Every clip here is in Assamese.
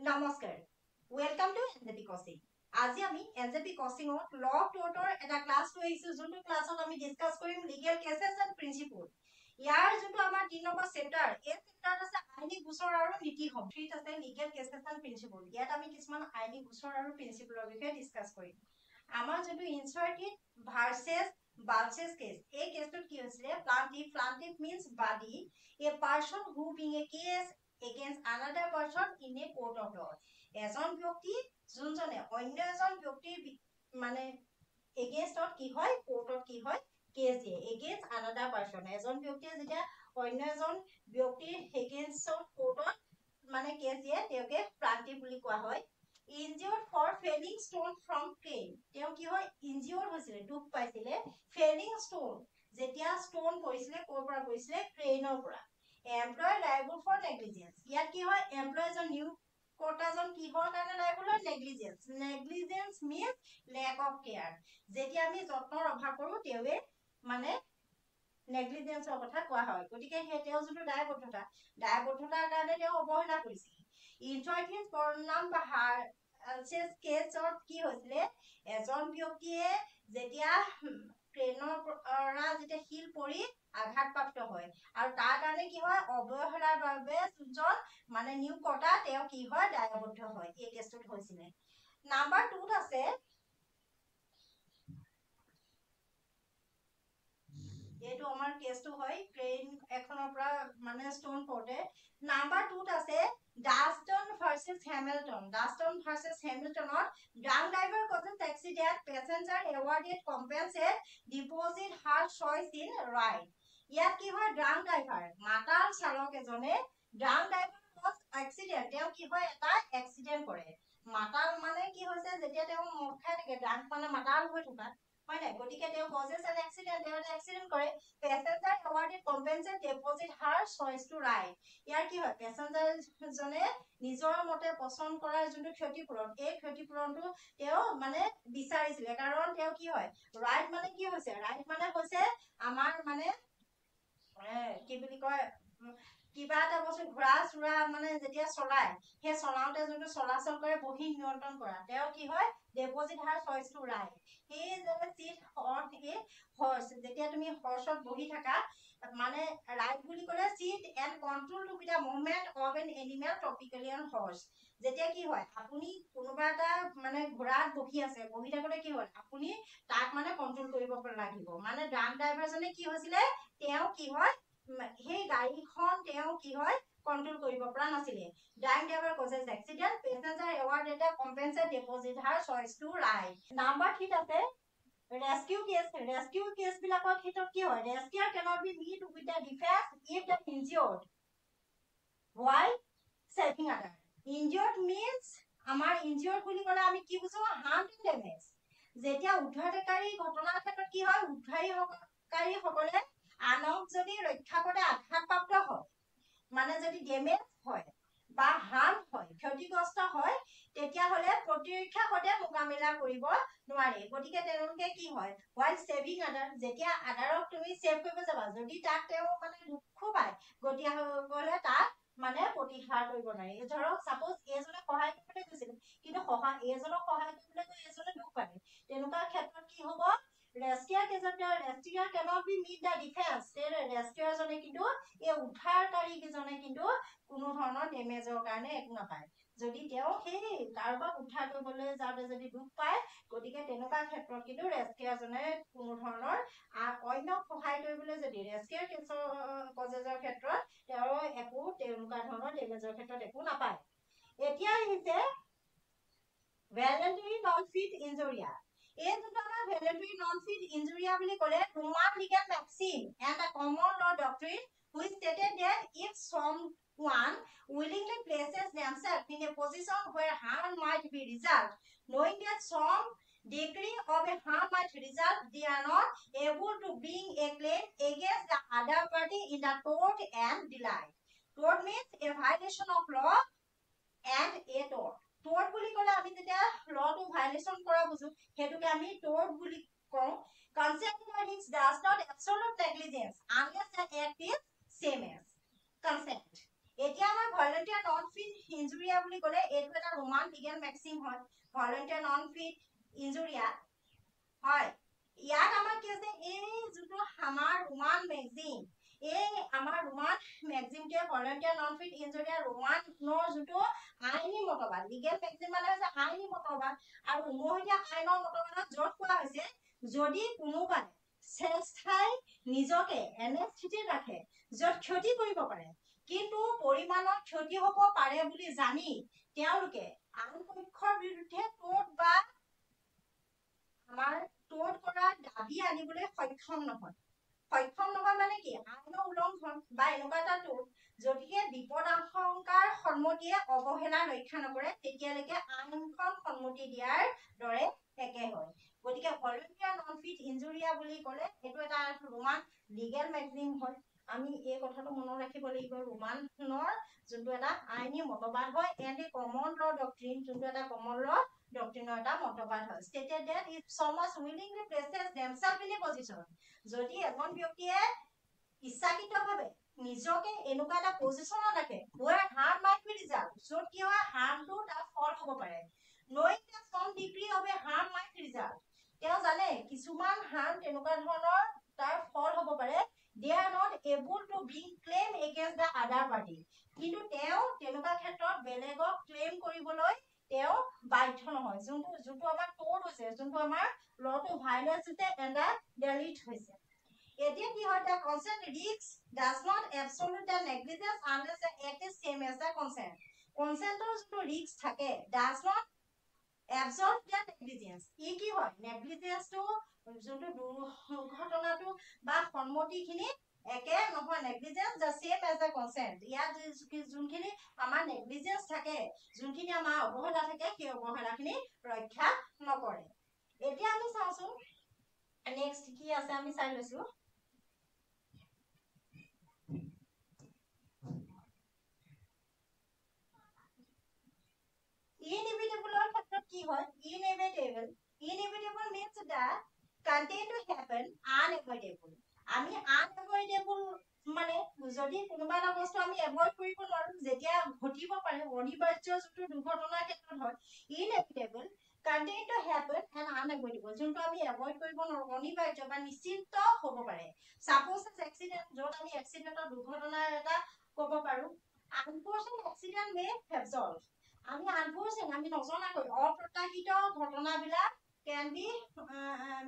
নমস্কাৰ ওয়েলকাম টু এনজেপি কোচিং আজি আমি এনজেপি কোচিংত ল অফ টৰ্টৰ এটা ক্লাছ লৈ আহিছো যোনটো ক্লাছত আমি ডিসকাস কৰিম লিগেল কেसेस এন্ড প্ৰিন্সিপল ইয়াৰ যোনটো আমাৰ 3 নম্বৰ চেপ্টাৰ এই চেপ্টাৰত আছে আইনী গোচৰ আৰু নীতি সমূহ থ্ৰীত আছে লিগেল কেसेस এন্ড প্ৰিন্সিপল ইয়াত আমি কিছুমান আইনী গোচৰ আৰু প্ৰিন্সিপলৰ বিষয়ে ডিসকাস কৰিম আমাৰ যোনটো ইনচাৰ্টেড ভাৰ্সেস বালচেস কেস এই কেসটোত কি হৈছিলে প্লান্টিফ means body a person who being a case against another person in a court of law এজন ব্যক্তি যোনজনে অন্য এজন ব্যক্তিৰ মানে এগেইনষ্টত কি হয় কোৰ্টত কি হয় কেস দিয়ে এগেইনষ্ট আনাদাৰ পাৰসন এজন ব্যক্তিয়ে যেতিয়া অন্য এজন ব্যক্তিৰ এগেইনষ্টত কোৰ্টত মানে কেস দিয়ে তেওঁকে প্লান্টিফ বুলি কোৱা হয় injured for falling stone from crane তেওঁ কি হয় ইনজিউৰ্ড হৈছিলে দুখ পাইছিলে falling stone যেতিয়া ষ্টন পৰিছিলে ক'ৰ পৰা পৰিছিলে ক্ৰেনৰ পৰা employee liable for negligence ইয়াত কি হয় employee জন নিউ কোটাজন কিহৰ কাৰণে লাইবল হয় negligence means lack of care যেতিয়া আমি যত্নৰ অভাৱ কৰো তেৱে মানে negligence কথা কোৱা হয় গতিকে হে তেও যোনটো দায়বদ্ধতাৰ কাৰণে তেও অৱহেলা কৰিছিল ইনচাৰ্টেড বৰ্ণাম বাহাৰ কেছত কি হৈছিলে এজন ব্যক্তিয়ে যেতিয়া ট্ৰেইনৰ পৰা যেতিয়া শিল পৰি আঘাতপ্ৰাপ্ত হয় আৰু তাৰ কাৰণে কি হয় অৱহেলাৰ বাবে যোনজন মানে নিউ কটা তেওঁ কি হয় দায়বদ্ধ হয় এই কেছটোত হৈছিলে নাম্বাৰ 2 ত আছে এইটো আমাৰ কেছটো হয় ট্ৰেইন এখনৰ পৰা মানে ষ্টন পড়ে নাম্বাৰ 2 ত আছে Duston versus Hamilton drunk driver causes accident passenger awarded compensate deposit her choice in right ইয়াত কি হয় ড্ৰাংক ড্ৰাইভাৰ মাতাল চালক এজনে ড্ৰাংক ড্ৰাইভাৰ কজ এক্সিডেন্ট তেওঁ কি হয় এটা এক্সিডেন্ট কৰে মাতাল মানে কি হৈছে যেতিয়া তেওঁ মদ খাই থাকে ড্ৰাংক মানে মাতাল হৈ থকা হয় নাই গতিকে তেওঁ কজেছ এন এক্সিডেন্ট তেওঁ এটা এক্সিডেন্ট কৰে প্যাসেঞ্জাৰ awarded compensate deposit her choice to right ইয়াৰ কি হয় প্যাসেঞ্জাৰ জনে নিজৰ মতে পছন্দ কৰা যোনটো ক্ষতিপূৰণ এই ক্ষতিপূৰণটো তেওঁ মানে বিচাৰিছিলে কাৰণ তেওঁ কি হয় ৰাইট মানে কি হৈছে ৰাইট মানে হৈছে আমাৰ মানে কি বুলি কয় কিবা এটা বস্তু ঘোঁৰা চুৰা মানে যেতিয়া চলাই সেই চলাওতে যোনটো চলাচল কৰে বহি নিয়ন্ত্ৰণ কৰা তেওঁ কি হয় deposit her choice to right সেই যে চিট হৰ্স যেতিয়া তুমি হৰ্সত বহি থাকা মানে ৰাইট বুলি ক'লে seat and control to be the movement of an animal typically on horse যেতিয়া কি হয় আপুনি কোনোবা এটা মানে ঘোঁৰাত বহি আছে বহি থাকোতে কি হয় আপুনি তাক মানে কন্ট্ৰোল কৰিব লাগিব মানে ড্ৰাংক ড্ৰাইভাৰজনে কি হৈছিলে তেওঁ কি হয় সেই গাড়ীখন তেওঁ কি হয় কন্ট্ৰোল কৰিব পৰা নাছিলে drunk driver causes accident passenger awarded compensate deposit her choice to right number 3 আছে rescue case বিলাকৰ ক্ষেত্ৰত কি হয় rescuer cannot be meet with the defense if the injured while saving other injured means আমাৰ injured বুলি ক'লে আমি কি বুজো harm and damage যেতিয়া উদ্ধাৰকাৰী ঘটনাৰ ক্ষেত্ৰত কি হয় উদ্ধাৰকাৰী সকলে আনক যদি ৰক্ষা কৰে আঘাতপ্ৰাপ্ত হয় মানে যদি ডেমেজ হয় বা হাৰ্ম হয় ক্ষতিগ্ৰস্ত হয় তেতিয়া হলে প্ৰতিৰক্ষা পদে মোকাবিলা কৰিব নোৱাৰে গতিকে তেওঁলোকে কি হয় while saving other যেতিয়া আদাৰক তুমি সেভ কৰিব যাবা যদি তাক তেওঁ মানে দুখ পায় গতিয়া গলে তাক মানে প্ৰতিহাৰ কৰিব নোৱাৰে ধৰক সাপোজ এজনে সহায় কৰিবলৈ গৈছিল কিন্তু এজনক সহায় কৰিবলৈ গৈ এজনে দুখ পালে তেনেকুৱা ক্ষেত্ৰত কি হ'ব rescuer cannot be meet the defense rescuer জনে কিন্তু এই উদ্ধাৰকাৰী কিজনে কিন্তু কোনো ধৰণৰ ডেমেজৰ কাৰণে একো নাপায় যদি তেওঁ সেই কাৰোবাক উদ্ধাৰ কৰিবলৈ যাওঁতে যদি দুখ পায় গতিকে তেনেকুৱা ক্ষেত্ৰত কিন্তু rescuer জনে কোনো ধৰণৰ অন্য সহায় কৰিবলৈ যদি rescuer কজেছৰ ক্ষেত্ৰত তেওঁ একো তেনেকুৱা ধৰণৰ ডেমেজৰ ক্ষেত্ৰত একো নাপায় এতিয়া আহিছে voluntary non-fit injury এই যোনটো আমাৰ voluntary non-fit injury বুলি ক'লে Roman legal maxim and a common law doctrine which stated that if someone willingly places themselves in a position where harm might be result, knowing that some degree of a harm might result, they are not able to bring a claim against the other party in the tort and delight. Tort means a violation of law and a tort. Tort বুলি ক'লে আমি যেতিয়া lawটো violation কৰা বুজো হেতুকে আমি tort বুলি কওঁ consent does not absolute negligence unless the act is same as consent এতিয়া আমাৰ ভলেণ্টিয়াৰ নন ফিট ইনজুৰিয়া বুলি ক'লে এইটো এটা ৰোমান লিগেল মেক্সিম হয় ভলেণ্টিয়াৰ নন ফিট ইনজুৰিয়া হয় ইয়াত আমাৰ কি আছে এই যোনটো আমাৰ ৰোমান মেক্সিম এই আমাৰ ৰোমান মেক্সিমটোৱে ভলেণ্টিয়াৰ নন ফিট ইনজুৰিয়া ৰোমানৰ যোনটো আইনী মতবাদ লিগেল মেক্সিম মানে হৈছে আইনী মতবাদ আৰু উমৈহতীয়া আইনৰ মতবাদত য'ত কোৱা হৈছে যদি কোনোবাই স্বেচ্ছাই নিজকে এনে স্থিতিত ৰাখে য'ত ক্ষতি কৰিব পাৰে কিন্তু পৰিমাণৰ ক্ষতি হ'ব পাৰে বুলি জানি তেওঁলোকে আন পক্ষৰ বিৰুদ্ধে টোট বা আমাৰ টোট কৰা দাবী আনিবলৈ সক্ষম নহয় মানে কি আইনৰ উলংঘন বা এনেকুৱা এটা টোট যদিহে বিপদাশংকাৰ সন্মতিয়ে অৱহেলা ৰক্ষা নকৰে তেতিয়ালৈকে আইনখন সন্মতি দিয়াৰ দৰে একে হয় গতিকে ভলেণ্টিয়াৰ নন ফিট ইনজুৰিয়া বুলি ক'লে এইটো এটা ৰোমান লিগেল মেক্সিম হয় আমি এই কথাটো মনত ৰাখিব লাগিব ৰোমানৰ যোনটো এটা আইনী মতবাদ হয় এণ্ড এ কমন ল ডক্ট্ৰিন যোনটো এটা কমন ল ডক্ট্ৰিনৰ এটা মতবাদ হয় stated that if someone willingly places themselves in a position যদি এজন ব্যক্তিয়ে ইচ্ছাকৃতভাৱে নিজকে এনেকুৱা এটা পজিশনত ৰাখে where harm might be result য'ত কি হয় হাৰ্মটো তাৰ ফল হ'ব পাৰে knowing that some degree of a harm might result তেওঁ জানে কিছুমান হাৰ্ম তেনেকুৱা ধৰণৰ তাৰ ফল হ'ব পাৰে they are not able to bring claim against the other party কিন্তু তেওঁ তেনেকুৱা ক্ষেত্ৰত বেলেগক ক্লেম কৰিবলৈ তেওঁ বাধ্য নহয় যোনটো আমাৰ টোট হৈছে যোনটো আমাৰ লটো ভাইলেন্স হৈছে এণ্ড ডেলিট হৈছে এতিয়া কি হয় the consent risks does not absolute the negligence unless the act is same as the consent consentৰ যোনটো ৰিস্ক থাকে does not absolve the negligence ই কি হয় negligence-টো যোনটো দুৰ্ঘটনাটো বা সন্মতিখিনি একে নহয় negligence the same as the consent ইয়াত যোনখিনি আমাৰ negligence থাকে যোনখিনি আমাৰ অৱহেলা থাকে সেই অৱহেলাখিনি ৰক্ষা নকৰে এতিয়া আমি চাওঁচোন নেক্সট কি আছে আমি চাই লৈছো inevitable ক্ষেত্ৰত কি হয় inevitable means the content to happen unavoidable আমি unavoidable মানে যদি কোনোবা এটা বস্তু আমি এভয়েড কৰিব নোৱাৰো যেতিয়া ঘটিব পাৰে অনিবাৰ্য যোনটো দুৰ্ঘটনাৰ ক্ষেত্ৰত হয় inevitable content to happen and unavoidable যোনটো আমি এভয়েড কৰিব নোৱাৰো অনিবাৰ্য বা নিশ্চিত হ'ব পাৰে suppose accident য'ত আমি এক্সিডেন্টৰ দুৰ্ঘটনাৰ এটা ক'ব পাৰো unfortunate accident may have solved আমি আনফৰচুনেট আমি নজনাকৈ অপ্ৰত্যাশিত ঘটনাবিলাক can be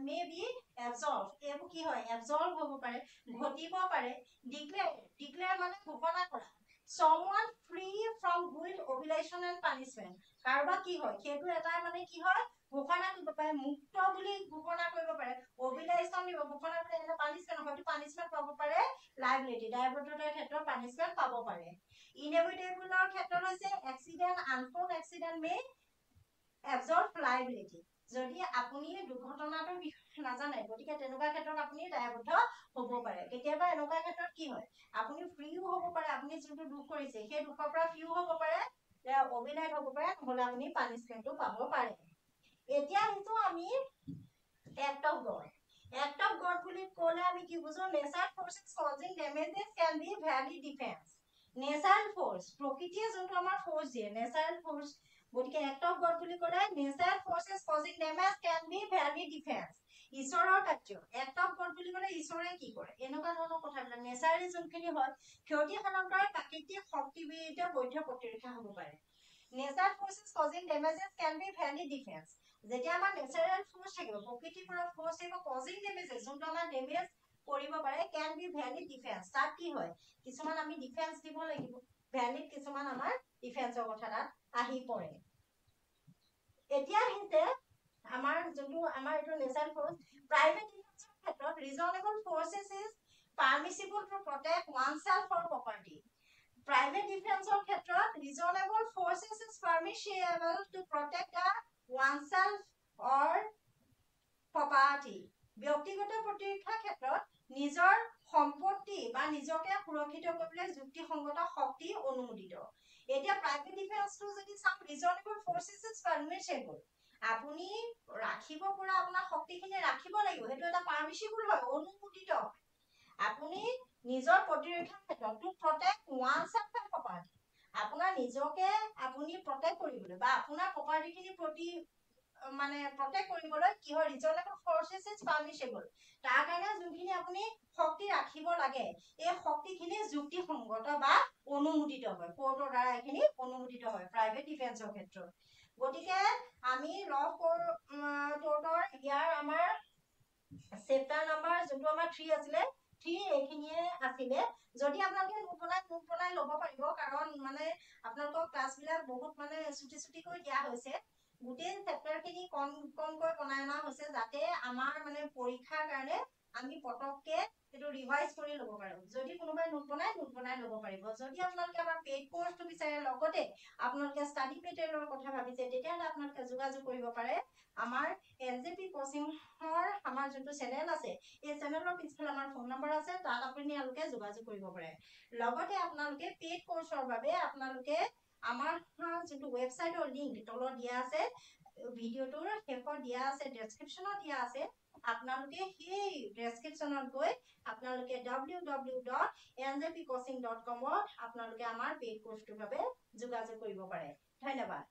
may be absorbed এইবোৰ কি হয় absorb হ'ব পাৰে ঘটিব পাৰে declare মানে ঘোষণা কৰা someone free from guilt obligation and punishment কাৰোবাৰ কি হয় সেইটো এটা মানে কি হয় ঘোষণা কৰিব পাৰে মুক্ত বুলি ঘোষণা কৰিব পাৰে obligation দিব ঘোষণা কৰি এটা পানিশমেন্ট হয়তো পানিশমেন্ট পাব পাৰে liability দায়বদ্ধতাৰ ক্ষেত্ৰত পানিশমেন্ট পাব পাৰে inevitable ক্ষেত্ৰত হৈছে accident unfortunate accident may absorb liability যদি আপুনি দুৰ্ঘটনাটোৰ বিষয়ে নাজানে গতিকে তেনেকুৱা ক্ষেত্ৰত আপুনি দায়বদ্ধ হ'ব পাৰে কেতিয়াবা এনেকুৱা ক্ষেত্ৰত কি হয় আপুনি ফ্ৰীও হ'ব পাৰে আপুনি যোনটো দুখ কৰিছে সেই দুখৰ পৰা ফ্ৰীও হ'ব পাৰে অবিনাইট হ'ব পাৰে নহ'লে আপুনি পানিশমেন্টটো পাব পাৰে এতিয়া কিন্তু আমি act of God বুলি ক'লে আমি কি বুজো natural forces causing damages can be valid defense natural force প্ৰকৃতিয়ে যোনটো আমাৰ ফোৰ্স দিয়ে natural force গতিকে act of God বুলি ক'লে natural forces causing damage can be valid defense ঈশ্বৰৰ কাৰ্য act of God বুলি ক'লে ঈশ্বৰে কি কৰে এনেকুৱা ধৰণৰ কথাবিলাক নেচাৰেলি যোনখিনি হয় ক্ষতি সাধন কৰা প্ৰাকৃতিক শক্তিবিধ বৈধ প্ৰতিৰক্ষা হ'ব পাৰে natural forces causing damages can be valid defense যেতিয়া আমাৰ নেচাৰেল ফোৰ্স থাকিব প্ৰকৃতিৰ পৰা ফোৰ্স থাকিব causing damages যোনটো আমাৰ ডেমেজ কৰিব পাৰে can be valid defense তাত কি হয় কিছুমান আমি ডিফেন্স দিব লাগিব ভ্যালিড কিছুমান আমাৰ ডিফেন্সৰ কথা তাত আহি পৰে এতিয়া হিতে আমাৰ যোনটো আমাৰ এটো নেচাৰেল ফোৰ্স প্ৰাইভেট ডিফেন্সৰ ক্ষেত্ৰত reasonable forces is permissible to protect oneself for property private defense or ক্ষেত্ৰত reasonable forces is permissible to protect oneself or property ব্যক্তিগত প্ৰতিৰক্ষাৰ ক্ষেত্ৰত নিজৰ সম্পত্তি বা নিজকে সুৰক্ষিত কৰিবলৈ যুক্তিসংগত শক্তি অনুমোদিত এতিয়া প্ৰাইভেট ডিফেন্সটো যদি চাম reasonable forces is permissible আপুনি ৰাখিব পৰা আপোনাৰ শক্তিখিনি ৰাখিব লাগিব সেইটো এটা পাৰমিসিবল হয় অনুমোদিত আপুনি নিজৰ প্ৰতিৰক্ষাৰ ক্ষেত্ৰত to protect one self and property, আপোনাৰ নিজকে আপুনি প্ৰটেক্ট কৰিবলৈ বা আপোনাৰ প্ৰপাৰ্টিখিনি মানে প্ৰটেক্ট কৰিবলৈ কি হয় ৰিজনেবল ফৰ্চেছ ইজ পাৰ্মিছেবল, তাৰ কাৰণে যোনখিনি আপুনি শক্তি ৰাখিব লাগে এই শক্তিখিনি যুক্তিসংগত বা অনুমোদিত হয়, কোৰ্টৰ দ্বাৰা এইখিনি অনুমোদিত হয় প্ৰাইভেট ডিফেন্সৰ ক্ষেত্ৰত। গতিকে আমি ল কোৰ্টৰ ইয়াৰ আমাৰ চেপ্টাৰ নাম্বাৰ যোনটো আমাৰ 3 আছিলে 3 এইখিনিয়ে আছিলে। যদি আপোনালোকে নোট বনাই ল'ব পাৰিব, কাৰণ মানে আপোনালোকৰ ক্লাছবিলাক বহুত মানে ছুটি কৰি দিয়া হৈছে, গোটেই চেপ্টাৰখিনি কমকৈ বনাই অনা হৈছে যাতে আমাৰ মানে পৰীক্ষাৰ কাৰণে আমি পটককে সেইটো ৰিভাইজ কৰি ল'ব পাৰোঁ। যদি কোনোবাই নোট বনাই ল'ব পাৰিব। যদি আপোনালোকে আমাৰ পেইড কোৰ্চটো বিচাৰে লগতে আপোনালোকে ষ্টাডি মেটেৰিয়েলৰ কথা ভাবিছে তেতিয়াহ'লে আপোনালোকে যোগাযোগ কৰিব পাৰে আমাৰ NJP কোচিঙৰ আমাৰ যোনটো চেনেল আছে এই চেনেলৰ পিছফালে আমাৰ ফোন নম্বৰ আছে, তাত আপোনালোকে যোগাযোগ কৰিব পাৰে। লগতে আপোনালোকে পেইড কোৰ্চৰ বাবে আপোনালোকে আমাৰ যোনটো ৱেবছাইটৰ লিংক তলত দিয়া আছে, ভিডিঅ'টোৰ শেষত দিয়া আছে, ডেছক্ৰিপশ্যনত দিয়া আছে, আপোনালোকে সেই ডেছক্ৰিপশ্যনত গৈ আপোনালোকে www.njpcoaching.com আপোনালোকে আমাৰ পেইড কোৰ্চটোৰ বাবে যোগাযোগ কৰিব পাৰে। ধন্যবাদ।